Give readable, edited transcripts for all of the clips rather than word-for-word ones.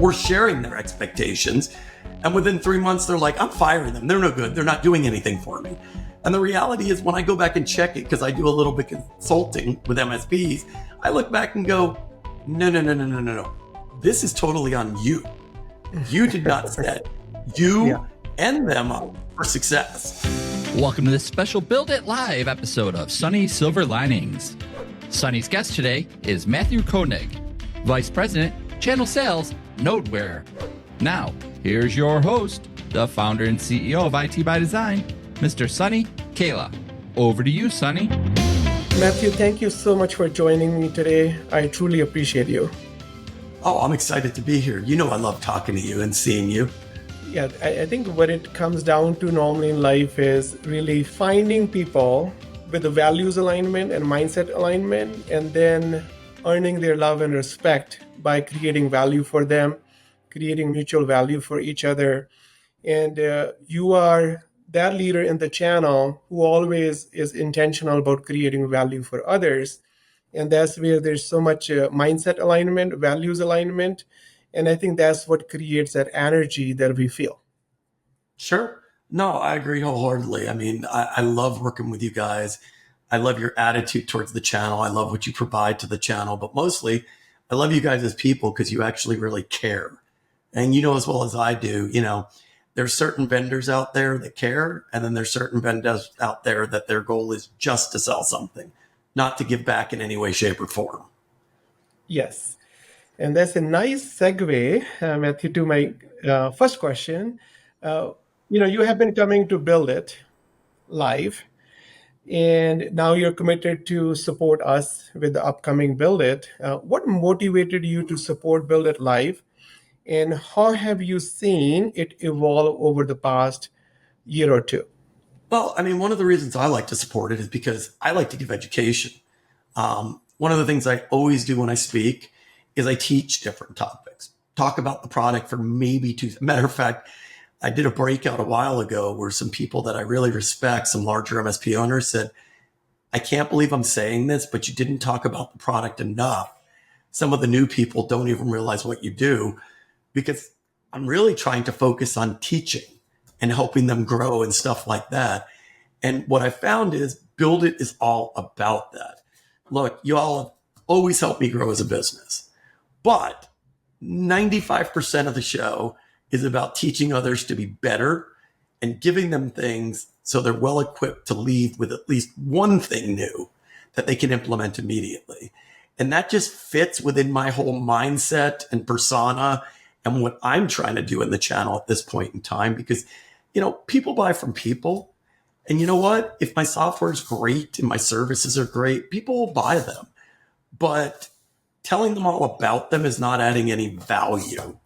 we're sharing their expectations. And within 3 months, they're like, I'm firing them. They're no good. They're not doing anything for me. And the reality is when I go back and check it, because I do a little bit consulting with MSPs, I look back and go, no. This is totally on you. You did not set you and them up for success. Welcome to this special Build It Live episode of Sunny Silver Linings. Sunny's guest today is Matthew Koenig, Vice President, Channel Sales, Nodeware. Now, here's your host, the founder and CEO of IT by Design, Mr. Sunny Kaila. Over to you, Sunny. Matthew, thank you so much for joining me today. I truly appreciate you. Oh, I'm excited to be here. You know I love talking to you and seeing you. Yeah, I think what it comes down to normally in life is really finding people with the values alignment and mindset alignment, and then earning their love and respect by creating value for them, creating mutual value for each other. And you are that leader in the channel who always is intentional about creating value for others. And that's where there's so much mindset alignment, values alignment. And I think that's what creates that energy that we feel. Sure. No, I agree wholeheartedly. I mean, I love working with you guys. I love your attitude towards the channel. I love what you provide to the channel. But mostly, I love you guys as people because you actually really care. And you know as well as I do, there's certain vendors out there that care, and then there's certain vendors out there that their goal is just to sell something, not to give back in any way, shape, or form. Yes. And that's a nice segue, Matthew, to my first question. You have been coming to Build It Live, and now you're committed to support us with the upcoming Build It. What motivated you to support Build It Live? And how have you seen it evolve over the past year or two? Well, I mean, one of the reasons I like to support it is because I like to give education. One of the things I always do when I speak is I teach different topics, talk about the product for maybe 2. Matter of fact, I did a breakout a while ago where some people that I really respect, some larger MSP owners, said, I can't believe I'm saying this, but you didn't talk about the product enough. Some of the new people don't even realize what you do, because I'm really trying to focus on teaching and helping them grow and stuff like that. And what I found is Build It is all about that. Look, you all have always helped me grow as a business, but 95% of the show is about teaching others to be better and giving them things so they're well equipped to leave with at least one thing new that they can implement immediately. And that just fits within my whole mindset and persona and what I'm trying to do in the channel at this point in time, because, people buy from people. And you know what? If my software is great and my services are great, people will buy them. But telling them all about them is not adding any value.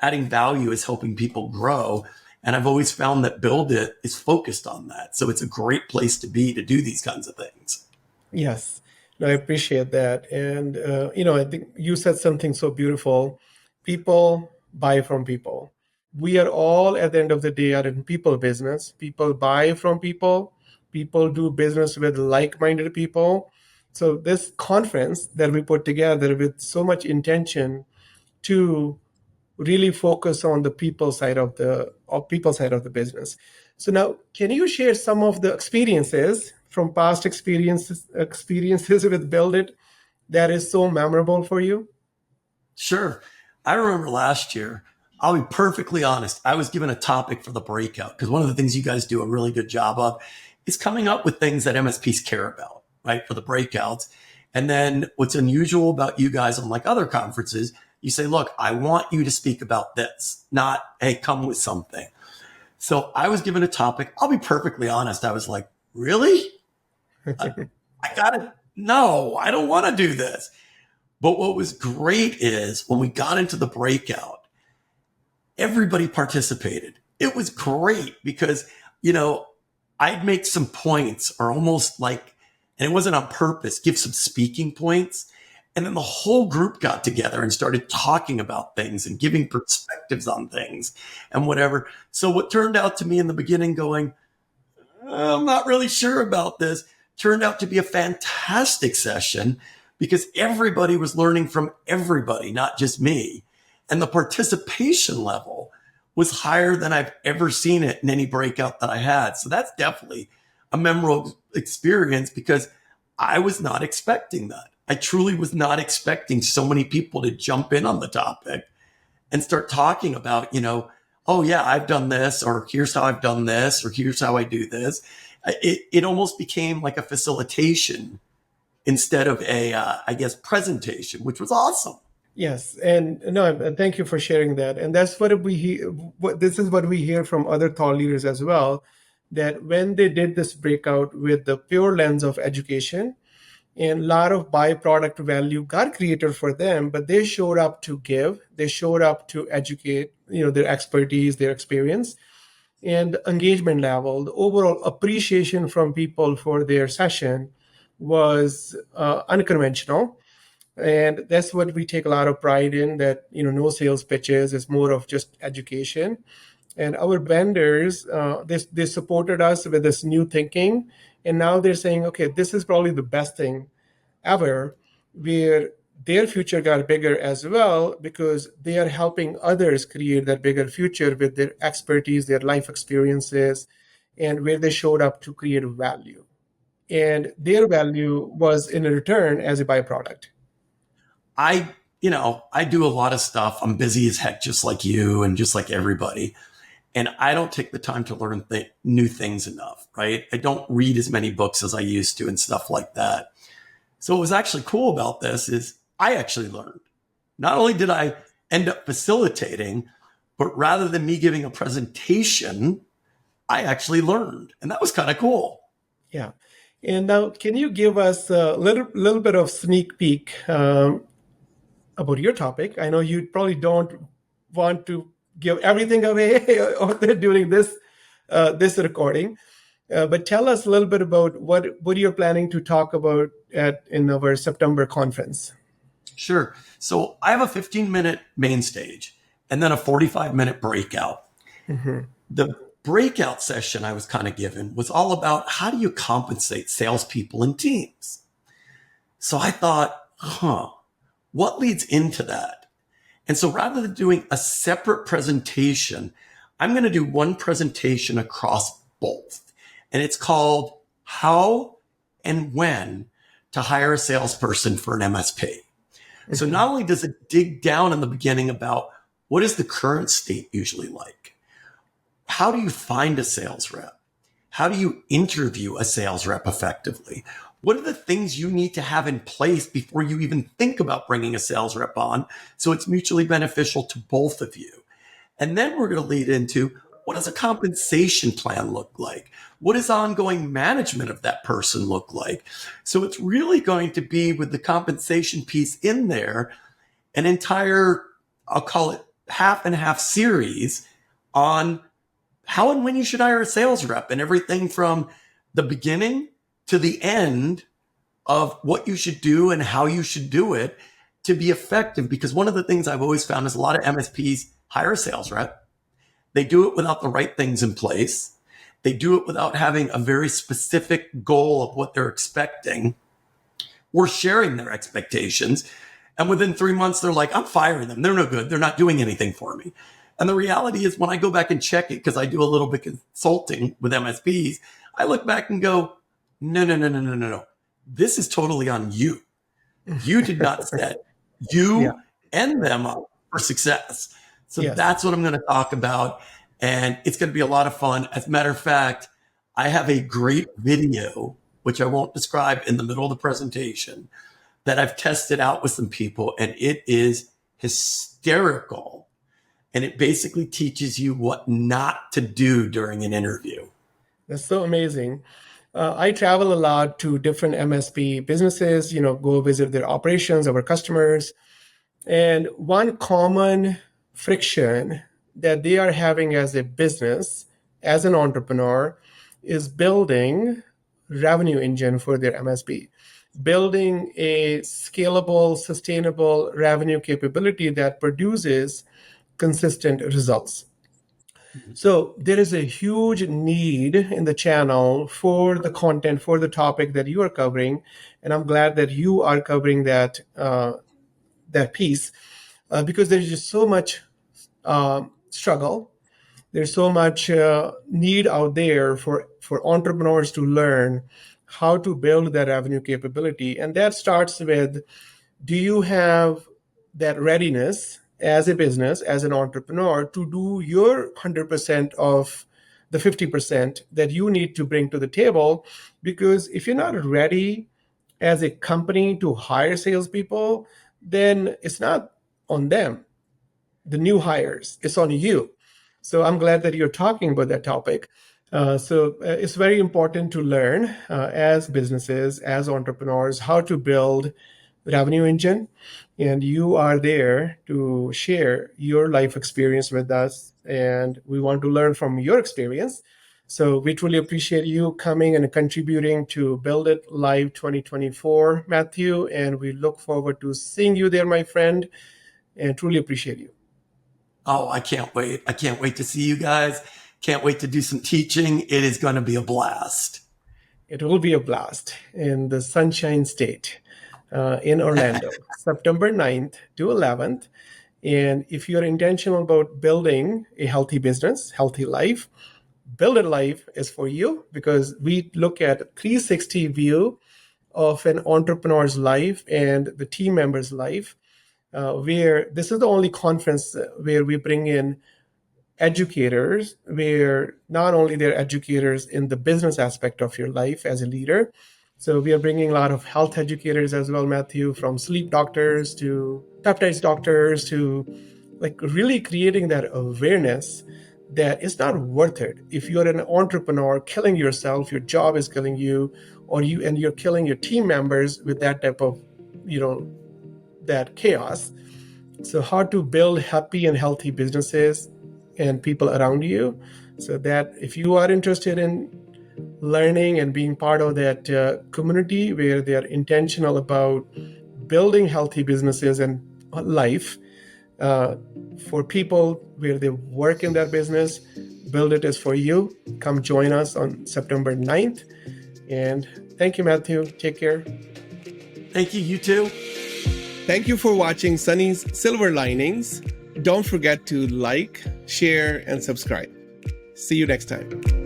Adding value is helping people grow. And I've always found that Build It is focused on that. So it's a great place to be to do these kinds of things. Yes, no, I appreciate that. And, I think you said something so beautiful. People buy from people. We are all, at the end of the day, are in people business. People buy from people. People do business with like-minded people. So this conference that we put together with so much intention to really focus on the people side of the business. So now, can you share some of the experiences from past experiences with Build It that is so memorable for you? Sure. I remember last year, I'll be perfectly honest, I was given a topic for the breakout because one of the things you guys do a really good job of is coming up with things that MSPs care about, right, for the breakouts. And then what's unusual about you guys, unlike other conferences, you say, look, I want you to speak about this, not, hey, come with something. So I was given a topic. I'll be perfectly honest. I was like, really? I got it. No, I don't want to do this. But what was great is when we got into the breakout, everybody participated. It was great because, I'd make some points or almost like, and it wasn't on purpose, give some speaking points. And then the whole group got together and started talking about things and giving perspectives on things and whatever. So what turned out to me in the beginning going, I'm not really sure about this, turned out to be a fantastic session because everybody was learning from everybody, not just me. And the participation level was higher than I've ever seen it in any breakout that I had. So that's definitely a memorable experience because I was not expecting that. I truly was not expecting so many people to jump in on the topic and start talking about, oh yeah, I've done this, or here's how I've done this, or here's how I do this. It almost became like a facilitation instead of presentation, which was awesome. Yes, and no, thank you for sharing that. And that's what we hear. This is what we hear from other thought leaders as well, that when they did this breakout with the pure lens of education, and a lot of byproduct value got created for them, but they showed up to give, they showed up to educate, their expertise, their experience, and the engagement level, the overall appreciation from people for their session was unconventional. And that's what we take a lot of pride in, that no sales pitches, is more of just education. And our vendors, they supported us with this new thinking, and now they're saying, okay, this is probably the best thing ever, where their future got bigger as well, because they are helping others create that bigger future with their expertise, their life experiences, and where they showed up to create value. And their value was in return as a byproduct. I do a lot of stuff. I'm busy as heck, just like you and just like everybody. And I don't take the time to learn new things enough, right? I don't read as many books as I used to and stuff like that. So what was actually cool about this is I actually learned. Not only did I end up facilitating, but rather than me giving a presentation, I actually learned. And that was kind of cool. Yeah. And now, can you give us a little bit of sneak peek about your topic? I know you probably don't want to give everything away during this recording, but tell us a little bit about what you're planning to talk about in our September conference. Sure. So I have a 15-minute main stage and then a 45-minute breakout. Mm-hmm. The breakout session I was kind of given was all about how do you compensate salespeople and teams? So I thought, what leads into that? And so rather than doing a separate presentation, I'm going to do one presentation across both. And it's called How and When to Hire a Salesperson for an MSP. Mm-hmm. So not only does it dig down in the beginning about what is the current state usually like? How do you find a sales rep? How do you interview a sales rep effectively? What are the things you need to have in place before you even think about bringing a sales rep on so it's mutually beneficial to both of you? And then we're going to lead into, what does a compensation plan look like? What does ongoing management of that person look like? So it's really going to be, with the compensation piece in there, an entire, I'll call it half and half series on how and when you should hire a sales rep, and everything from the beginning to the end of what you should do and how you should do it to be effective. Because one of the things I've always found is a lot of MSPs hire a sales rep. They do it without the right things in place. They do it without having a very specific goal of what they're expecting or sharing their expectations. And within 3 months, they're like, I'm firing them. They're no good. They're not doing anything for me. And the reality is, when I go back and check it, because I do a little bit consulting with MSPs, I look back and go, no. This is totally on you. You did not set you and them up for success. So that's what I'm going to talk about. And it's going to be a lot of fun. As a matter of fact, I have a great video, which I won't describe in the middle of the presentation, that I've tested out with some people, and it is hysterical. And it basically teaches you what not to do during an interview. That's so amazing. I travel a lot to different MSP businesses, go visit their operations, our customers. And one common friction that they are having as a business, as an entrepreneur, is building revenue engine for their MSP, building a scalable, sustainable revenue capability that produces consistent results. So there is a huge need in the channel for the content, for the topic that you are covering, and I'm glad that you are covering that piece. because there's just so much struggle. There's so much need out there for entrepreneurs to learn how to build their revenue capability. And that starts with, do you have that readiness as a business, as an entrepreneur, to do your 100% of the 50% that you need to bring to the table? Because if you're not ready as a company to hire salespeople, then it's not on them, the new hires, it's on you. So I'm glad that you're talking about that topic. It's very important to learn as businesses, as entrepreneurs, how to build revenue engine. And you are there to share your life experience with us. And we want to learn from your experience. So we truly appreciate you coming and contributing to Build It Live 2024, Matthew. And we look forward to seeing you there, my friend, and truly appreciate you. Oh, I can't wait. I can't wait to see you guys. Can't wait to do some teaching. It is going to be a blast. It will be a blast in the Sunshine State in Orlando, September 9th to 11th. And if you're intentional about building a healthy business, healthy life, Build It Life is for you, because we look at a 360 view of an entrepreneur's life and the team member's life, where this is the only conference where we bring in educators, where not only they're educators in the business aspect of your life as a leader. So we are bringing a lot of health educators as well, Matthew, from sleep doctors to peptides doctors, to like really creating that awareness that it's not worth it. If you're an entrepreneur killing yourself, your job is killing you, or you're killing your team members with that type of, that chaos. So how to build happy and healthy businesses and people around you, so that if you are interested in learning and being part of that community where they are intentional about building healthy businesses and life for people where they work in their business, Build It is for you. Come join us on September 9th. And thank you, Matthew. Take care. Thank you. You too. Thank you for watching Sunny's Silver Linings. Don't forget to like, share, and subscribe. See you next time.